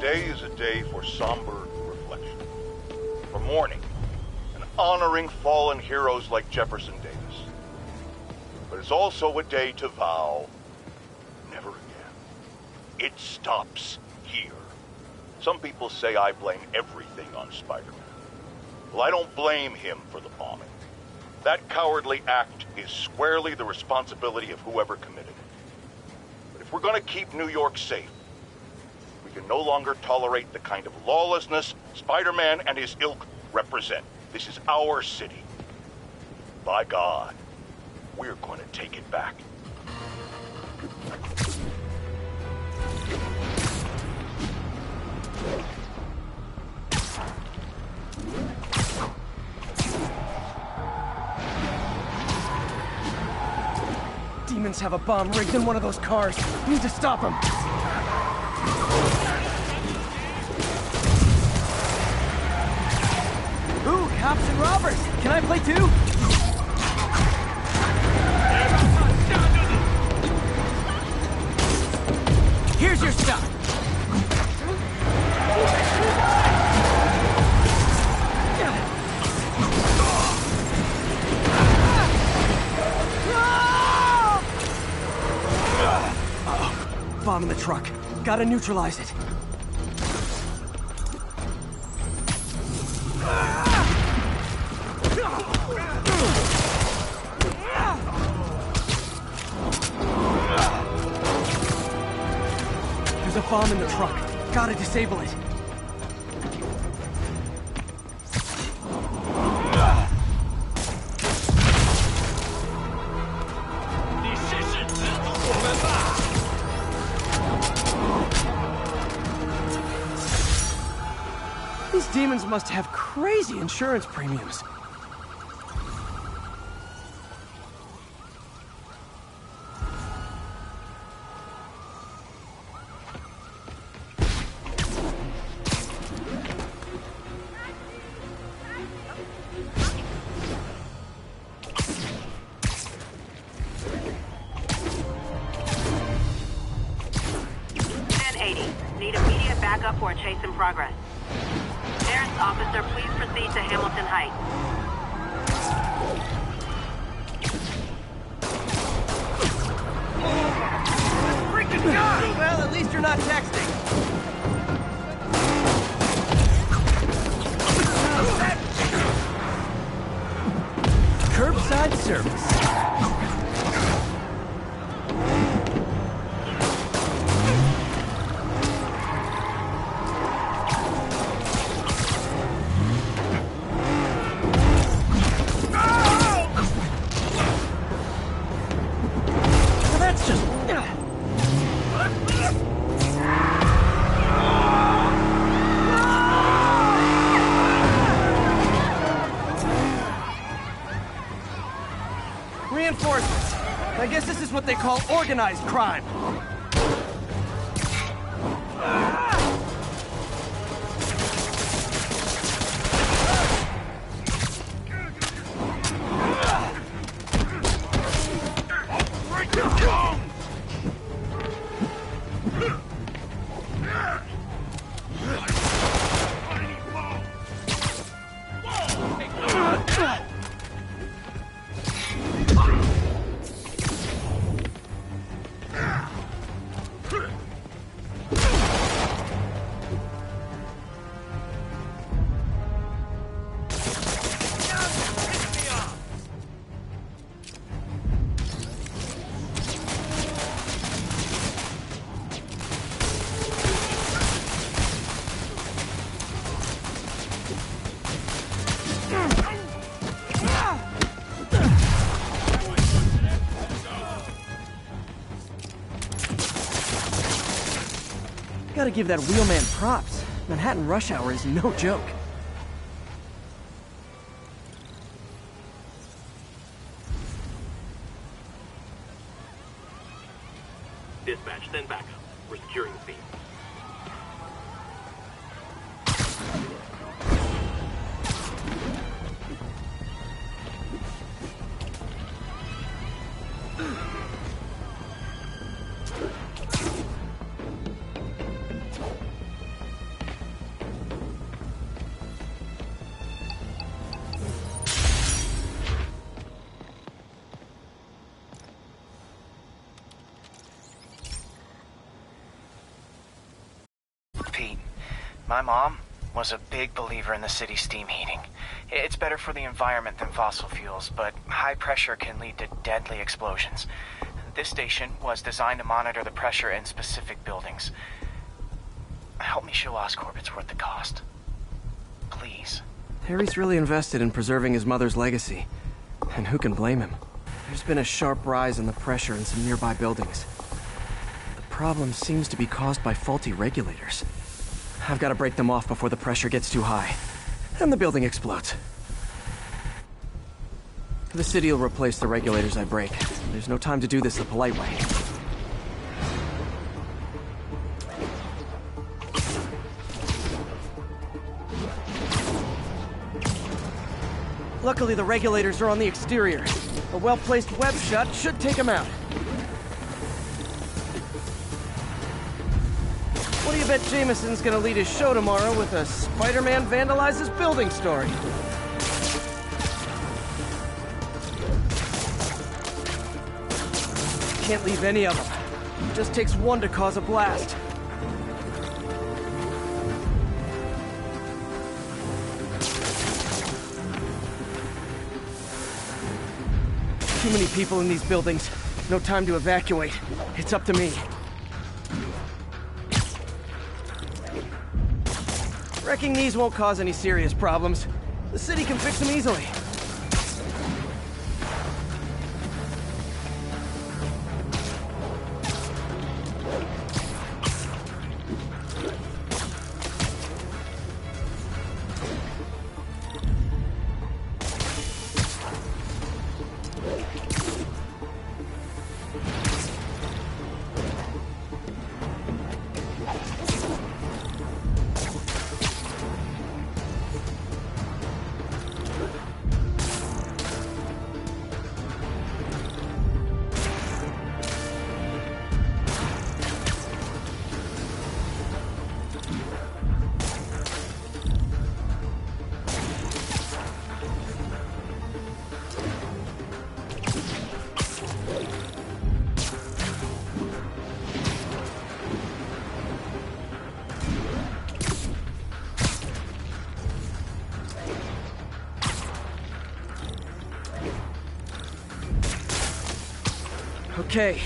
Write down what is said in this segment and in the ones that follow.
Today is a day for somber reflection, for mourning, and honoring fallen heroes like Jefferson Davis. But it's also a day to vow never again. It stops here. Some people say I blame everything on Spider-Man. Well, I don't blame him for the bombing. That cowardly act is squarely the responsibility of whoever committed it. But if we're going to keep New York safe, we can no longer tolerate the kind of lawlessness Spider-Man and his ilk represent. This is our city. By God, we're going to take it back. Demons have a bomb rigged in one of those cars. We need to stop them. Ooh, cops and robbers. Can I play too? Here's your stuff. Bomb in the truck. Gotta neutralize it. There's a bomb in the truck. Gotta disable it. These demons must have crazy insurance premiums. Need immediate backup for a chase in progress. Clearance officer, please proceed to Hamilton Heights. Freaking God! Well, at least you're not texting. Curbside service. Reinforcements. I guess this is what they call organized crime. Gotta give that wheelman props. Manhattan rush hour is no joke. Dispatch, send backup. We're securing the scene. My mom was a big believer in the city's steam heating. It's better for the environment than fossil fuels, but high pressure can lead to deadly explosions. This station was designed to monitor the pressure in specific buildings. Help me show Oscorp it's worth the cost. Please. Harry's really invested in preserving his mother's legacy. And who can blame him? There's been a sharp rise in the pressure in some nearby buildings. The problem seems to be caused by faulty regulators. I've got to break them off before the pressure gets too high. And the building explodes. The city will replace the regulators I break. There's no time to do this the polite way. Luckily, the regulators are on the exterior. A well-placed web shut should take them out. What do you bet Jameson's gonna lead his show tomorrow with a Spider-Man vandalizes building story? Can't leave any of them. It just takes one to cause a blast. Too many people in these buildings. No time to evacuate. It's up to me. Wrecking these won't cause any serious problems. The city can fix them easily. Okay,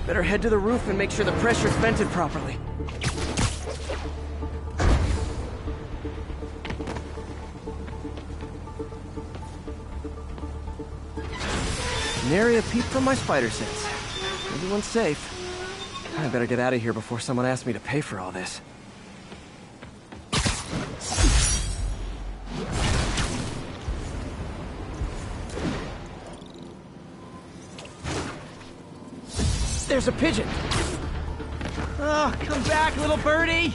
better head to the roof and make sure the pressure's vented properly. Nary a peep from my spider sense. Everyone's safe. I better get out of here before someone asks me to pay for all this. There's a pigeon! Oh, come back, little birdie!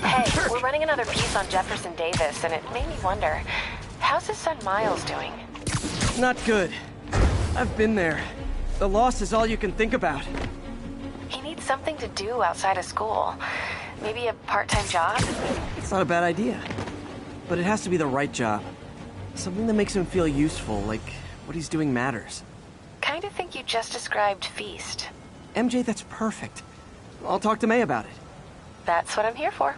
Hey, we're running another piece on Jefferson Davis, and it made me wonder, how's his son Miles doing? Not good. I've been there. The loss is all you can think about. He needs something to do outside of school. Maybe a part-time job? It's not a bad idea. But it has to be the right job. Something that makes him feel useful, like what he's doing matters. Kind of think you just described Feast. MJ, that's perfect. I'll talk to May about it. That's what I'm here for.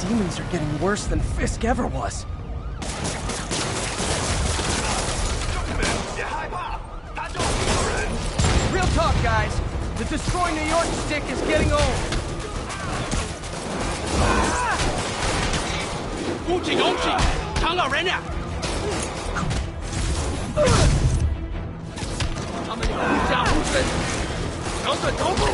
Demons are getting worse than Fisk ever was. Destroying New York stick is getting old. 攻击勇气，长老人呀！他们狐假虎威，瞄准头部。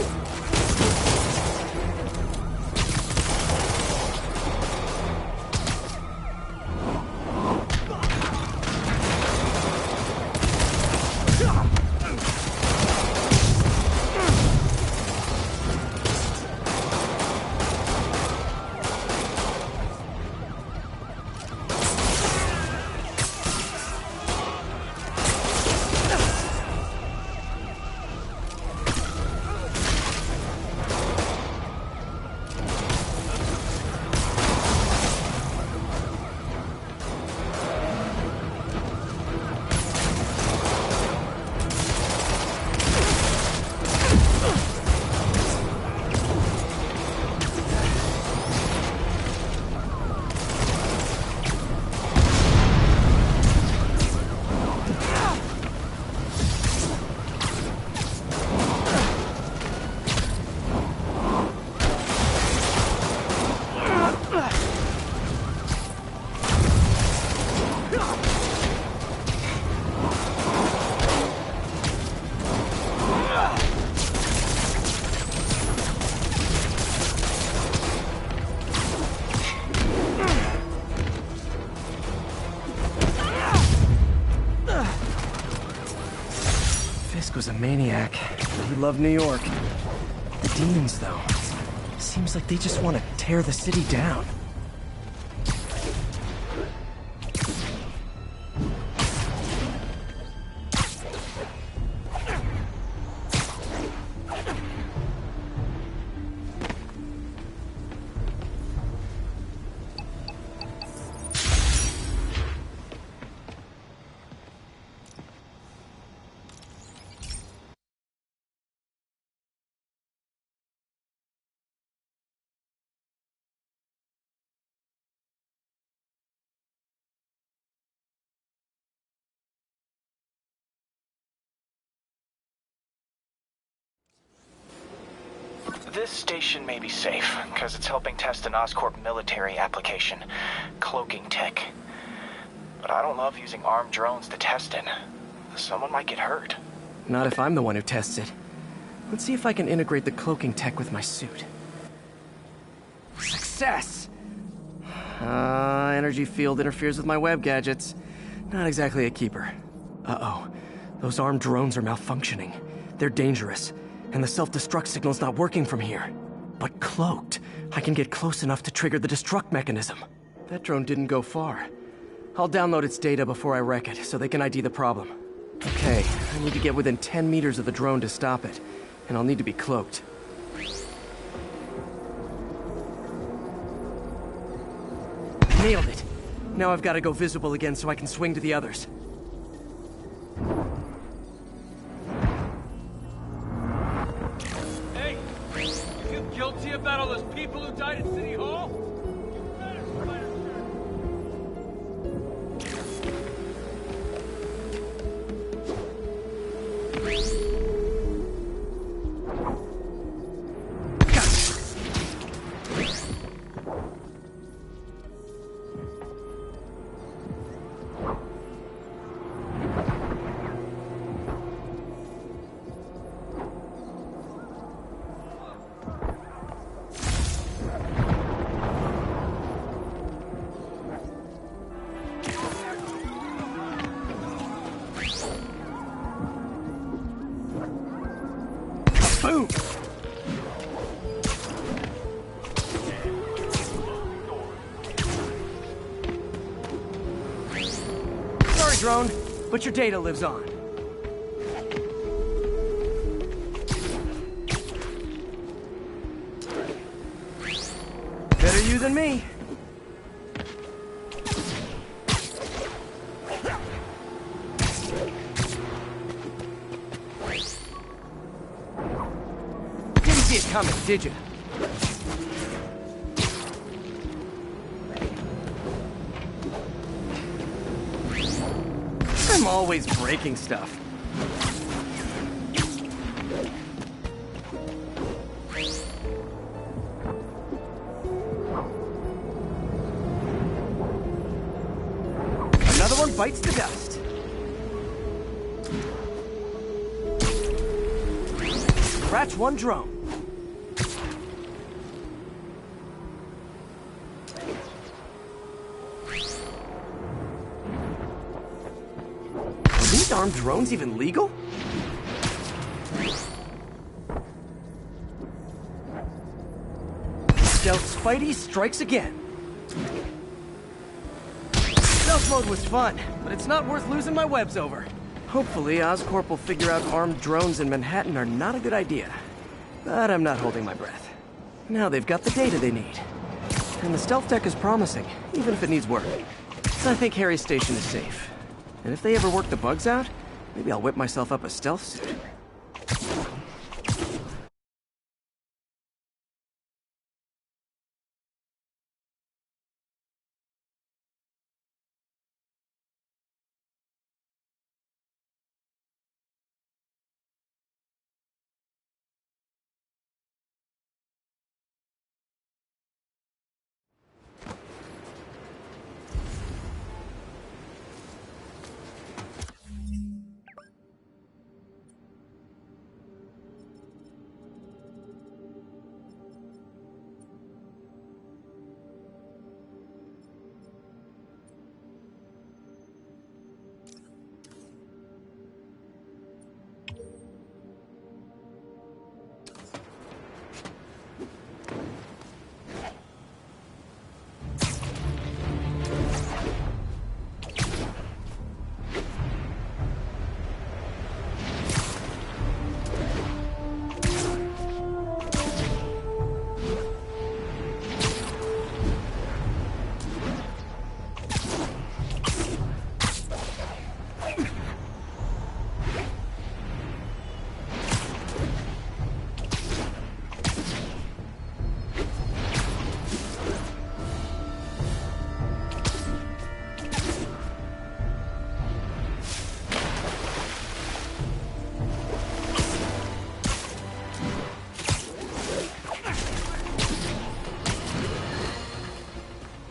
Was a maniac. He loved New York. The demons, though. Seems like they just want to tear the city down. This station may be safe, because it's helping test an Oscorp military application, cloaking tech. But I don't love using armed drones to test it. Someone might get hurt. Not if I'm the one who tests it. Let's see if I can integrate the cloaking tech with my suit. Success! Energy field interferes with my web gadgets. Not exactly a keeper. Uh-oh. Those armed drones are malfunctioning. They're dangerous. And the self-destruct signal's not working from here. But cloaked, I can get close enough to trigger the destruct mechanism. That drone didn't go far. I'll download its data before I wreck it, so they can ID the problem. Okay, I need to get within 10 meters of the drone to stop it. And I'll need to be cloaked. Nailed it! Now I've got to go visible again so I can swing to the others. Guilty about all those people who died at City Hall? Boom! Sorry, drone, but your data lives on. Better you than me. Didn't see it coming, did you? I'm always breaking stuff. bites the dust. Scratch one drone. Are these armed drones even legal? Stealth Spidey strikes again. Stealth mode was fun, but it's not worth losing my webs over. Hopefully, Oscorp will figure out armed drones in Manhattan are not a good idea. But I'm not holding my breath. Now they've got the data they need. And the stealth tech is promising, even if it needs work. So I think Harry's station is safe. And if they ever work the bugs out, maybe I'll whip myself up a stealth suit.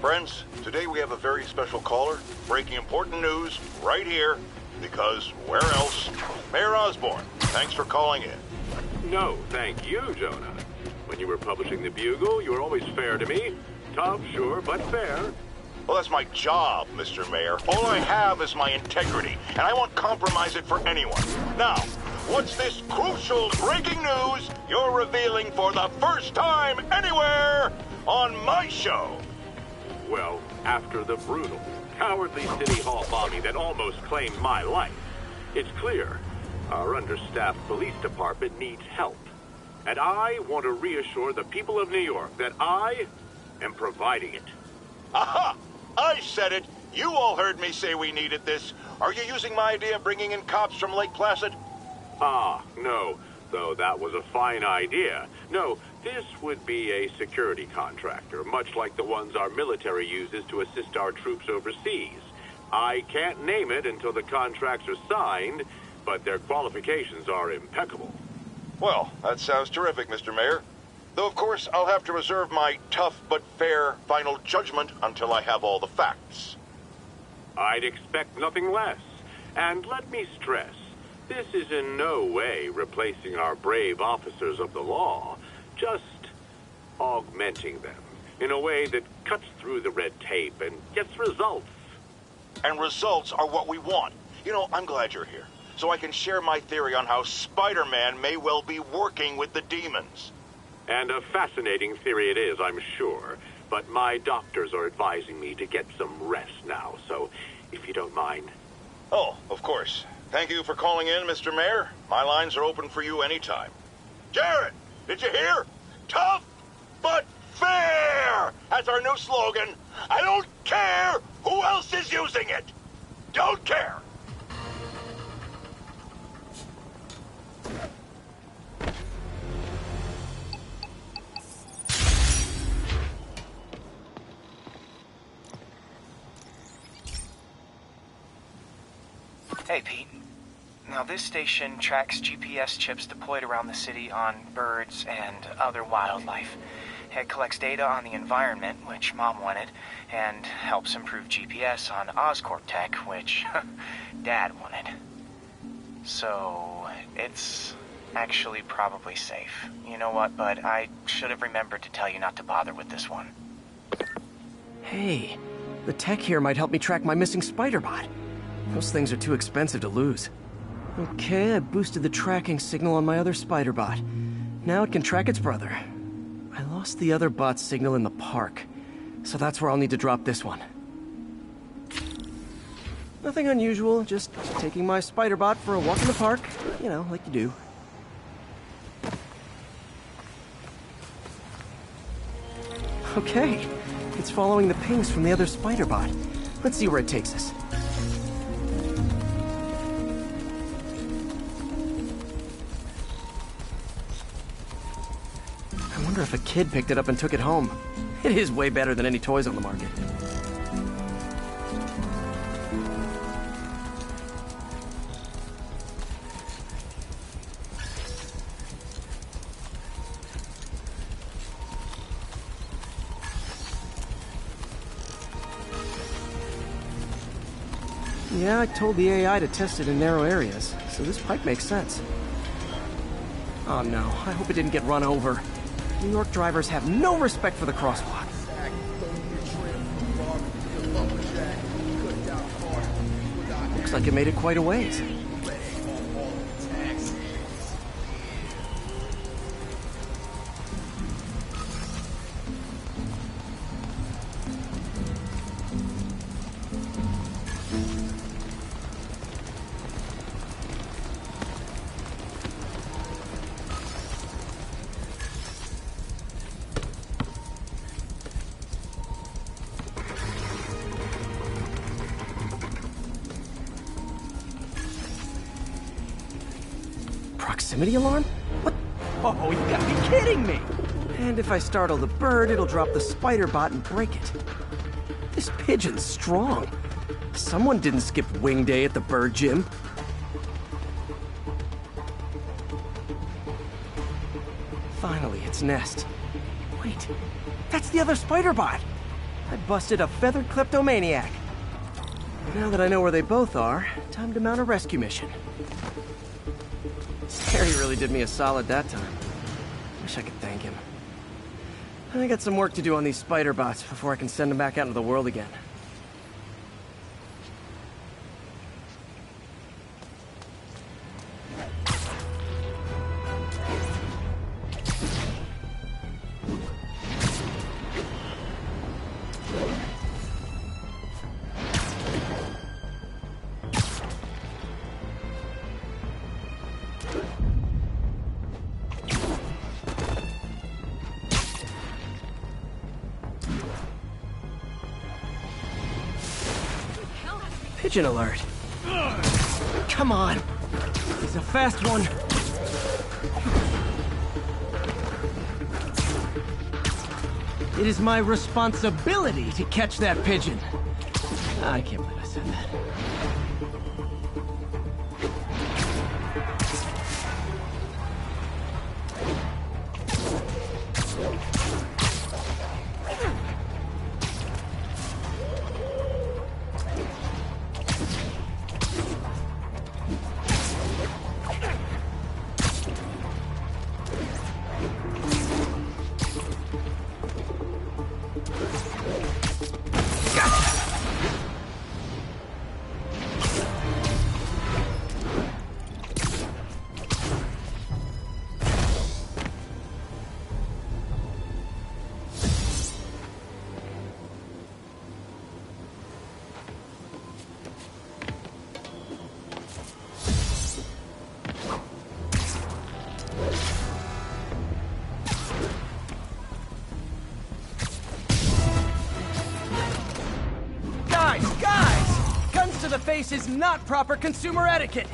Friends, today we have a very special caller, breaking important news right here, because where else? Mayor Osborne, thanks for calling in. No, thank you, Jonah. When you were publishing the Bugle, you were always fair to me. Tough, sure, but fair. Well, that's my job, Mr. Mayor. All I have is my integrity, and I won't compromise it for anyone. Now, what's this crucial breaking news you're revealing for the first time anywhere on my show? Well, after the brutal, cowardly City Hall bombing that almost claimed my life, it's clear our understaffed police department needs help. And I want to reassure the people of New York that I am providing it. Aha! I said it! You all heard me say we needed this. Are you using my idea of bringing in cops from Lake Placid? Ah, no. Though that was a fine idea. No, this would be a security contractor, much like the ones our military uses to assist our troops overseas. I can't name it until the contracts are signed, but their qualifications are impeccable. Well, that sounds terrific, Mr. Mayor. Though, of course, I'll have to reserve my tough but fair final judgment until I have all the facts. I'd expect nothing less. And let me stress, this is in no way replacing our brave officers of the law, just augmenting them in a way that cuts through the red tape and gets results. And results are what we want. You know, I'm glad you're here, so I can share my theory on how Spider-Man may well be working with the demons. And a fascinating theory it is, I'm sure. But my doctors are advising me to get some rest now, so if you don't mind. Oh, of course. Thank you for calling in, Mr. Mayor. My lines are open for you anytime. Jared, did you hear? Tough but fair! That's our new slogan. I don't care who else is using it. Don't care. Hey, Pete. Now, this station tracks GPS chips deployed around the city on birds and other wildlife. It collects data on the environment, which Mom wanted, and helps improve GPS on Oscorp tech, which Dad wanted. So, it's actually probably safe. You know what, bud? I should have remembered to tell you not to bother with this one. Hey, the tech here might help me track my missing SpiderBot. Those things are too expensive to lose. Okay, I boosted the tracking signal on my other SpiderBot. Now it can track its brother. I lost the other bot's signal in the park, so that's where I'll need to drop this one. Nothing unusual, just taking my SpiderBot for a walk in the park. You know, like you do. Okay, it's following the pings from the other SpiderBot. Let's see where it takes us. I wonder if a kid picked it up and took it home. It is way better than any toys on the market. Yeah, I told the AI to test it in narrow areas, so this pipe makes sense. Oh no, I hope it didn't get run over. New York drivers have no respect for the crosswalk. Looks like it made it quite a ways. Proximity alarm? What? Oh, you gotta be kidding me! And if I startle the bird, it'll drop the SpiderBot and break it. This pigeon's strong. Someone didn't skip wing day at the bird gym. Finally, its nest. Wait, that's the other SpiderBot! I busted a feathered kleptomaniac. Now that I know where they both are, time to mount a rescue mission. Harry really did me a solid that time. Wish I could thank him. I got some work to do on these SpiderBots before I can send them back out into the world again. Pigeon alert. Come on. He's a fast one. It is my responsibility to catch that pigeon. I can't believe I said that. Guys! Guns to the face is not proper consumer etiquette!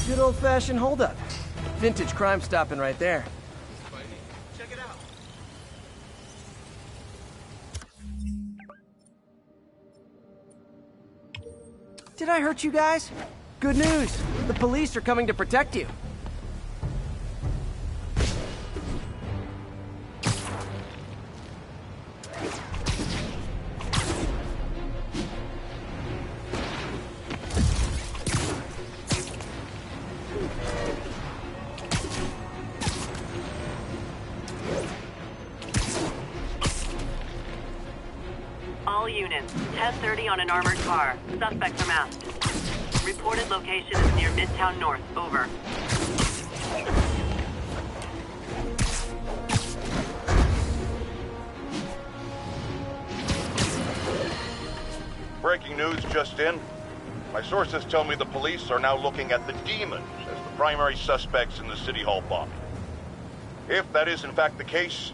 Good old-fashioned holdup. Vintage crime stopping right there. Check it out. Did I hurt you guys? Good news. The police are coming to protect you. All units, 10:30 on an armored car. Suspects are masked. Reported location is near Midtown North. Over. Breaking news just in. My sources tell me the police are now looking at the demons as the primary suspects in the City Hall bombing. If that is in fact the case,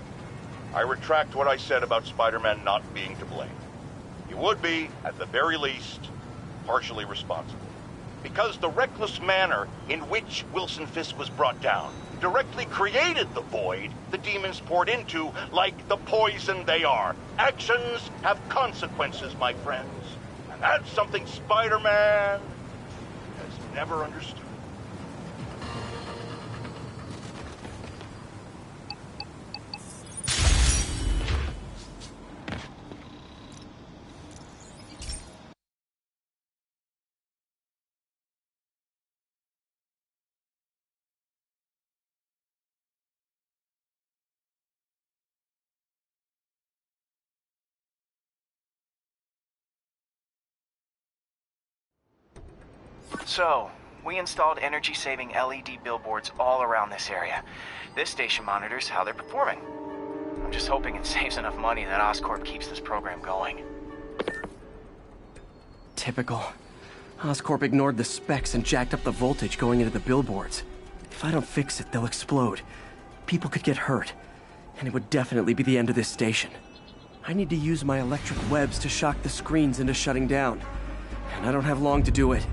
I retract what I said about Spider-Man not being to blame. He would be, at the very least, partially responsible. Because the reckless manner in which Wilson Fisk was brought down directly created the void the demons poured into, like the poison they are. Actions have consequences, my friends. And that's something Spider-Man has never understood. So, we installed energy-saving LED billboards all around this area. This station monitors how they're performing. I'm just hoping it saves enough money that Oscorp keeps this program going. Typical. Oscorp ignored the specs and jacked up the voltage going into the billboards. If I don't fix it, they'll explode. People could get hurt. And it would definitely be the end of this station. I need to use my electric webs to shock the screens into shutting down. And I don't have long to do it.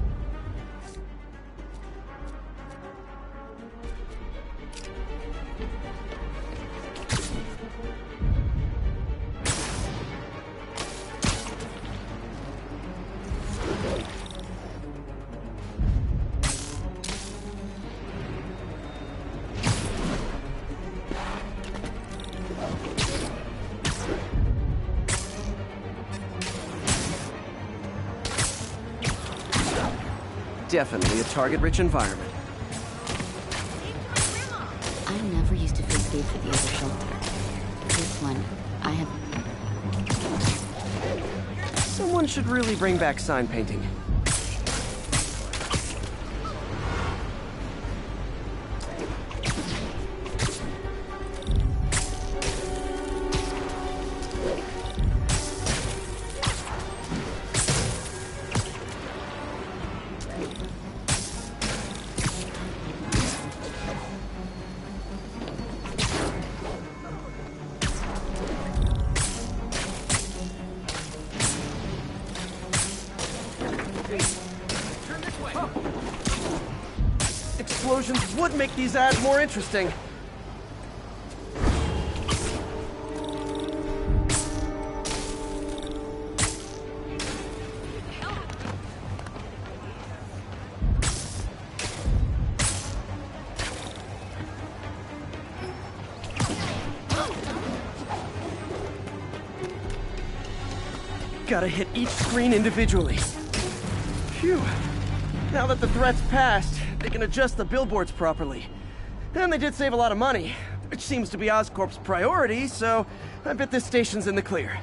Definitely a target-rich environment. I never used to feel safe at the other shelter. This one, I have... Someone should really bring back sign painting. Explosions would make these ads more interesting. Gotta hit each screen individually. Phew. Now that the threat's passed, they can adjust the billboards properly. And they did save a lot of money, which seems to be Oscorp's priority, so I bet this station's in the clear.